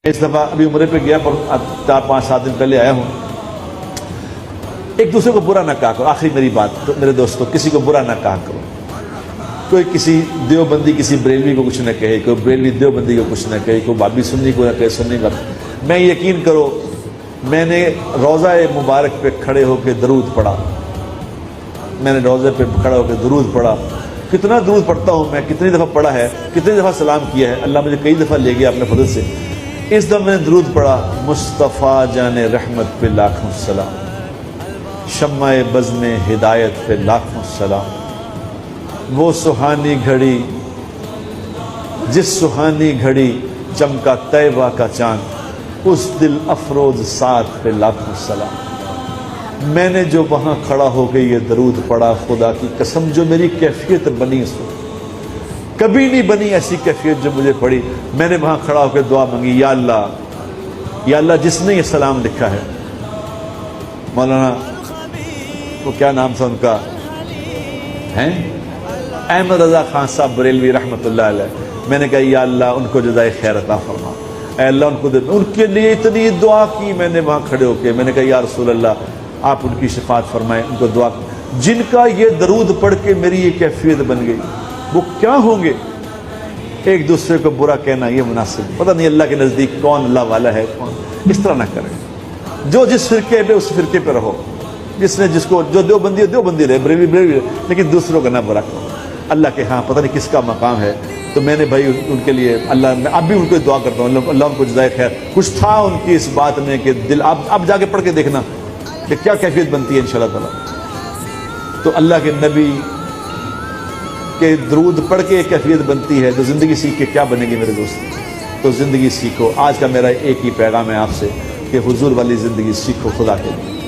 اس دفعہ ابھی عمرے پہ گیا پر 4-5-7 دن پہلے آیا ہوں. ایک دوسرے کو برا نہ کہا کرو. آخری میری بات تو میرے دوستوں، کسی کو برا نہ کہا کرو. کوئی کسی دیوبندی کسی بریلوی کو کچھ نہ کہے، کوئی بریلوی دیوبندی کو کچھ نہ کہے، کوئی بابی سنی کو نہ کہے سنی کا. میں یقین کرو، میں نے روضہ مبارک پہ کھڑے ہو کے درود پڑھا. میں نے روضے پہ کھڑا ہو کے درود پڑھا. کتنا درود پڑھتا ہوں میں، کتنی دفعہ پڑھا ہے، کتنی دفعہ سلام کیا ہے. اللہ مجھے کئی دفعہ لے گیا اپنے فضل سے. اس دفعہ میں نے درود پڑھا، مصطفیٰ جان رحمت پہ لاکھوں سلام، شمع بزم ہدایت پہ لاکھوں سلام. وہ سہانی گھڑی جس سہانی گھڑی چمکا طیبہ کا چاند، اس دل افروز ساتھ پہ لاکھوں سلام. میں نے جو وہاں کھڑا ہو کے یہ درود پڑھا، خدا کی قسم جو میری کیفیت بنی سو کبھی نہیں بنی ایسی کیفیت جو مجھے پڑی. میں نے وہاں کھڑا ہو کے دعا مانگی، یا اللہ جس نے یہ سلام لکھا ہے، مولانا وہ کیا نام تھا ان کا، ہیں احمد رضا خان صاحب بریلوی رحمۃ اللہ علیہ. میں نے کہا یا اللہ ان کو جزائے خیر عطا فرما، اے اللہ ان کو دے. ان کے لیے اتنی دعا کی میں نے وہاں کھڑے ہو کے. میں نے کہا یا رسول اللہ آپ ان کی شفاعت فرمائیں، ان کو دعا. جن کا یہ درود پڑھ کے میری یہ کیفیت بن گئی، وہ کیا ہوں گے. ایک دوسرے کو برا کہنا یہ مناسب، پتہ نہیں اللہ کے نزدیک کون اللہ والا ہے کون. اس طرح نہ کریں. جو جس فرقے پہ اس فرقے پہ رہو، جس نے جس کو جو دیوبندی ہے دیوبندی رہے، بریلوی بریلوی رہے، لیکن دوسروں کا نہ برا کرو. اللہ کے ہاں پتہ نہیں کس کا مقام ہے. تو میں نے بھائی ان کے لیے اللہ، میں اب بھی ان کو دعا کرتا ہوں، اللہ ان کو جزائے خیر. کچھ تھا ان کی اس بات میں کہ دل، اب جا کے پڑھ کے دیکھنا کہ کیا کیفیت بنتی ہے انشاءاللہ تعالی. تو اللہ کے نبی کہ درود پڑھ کے کیفیت بنتی ہے، تو زندگی سیکھ کے کیا بنے گی میرے دوست. تو زندگی سیکھو. آج کا میرا ایک ہی پیغام ہے آپ سے کہ حضور والی زندگی سیکھو خدا کے لیے.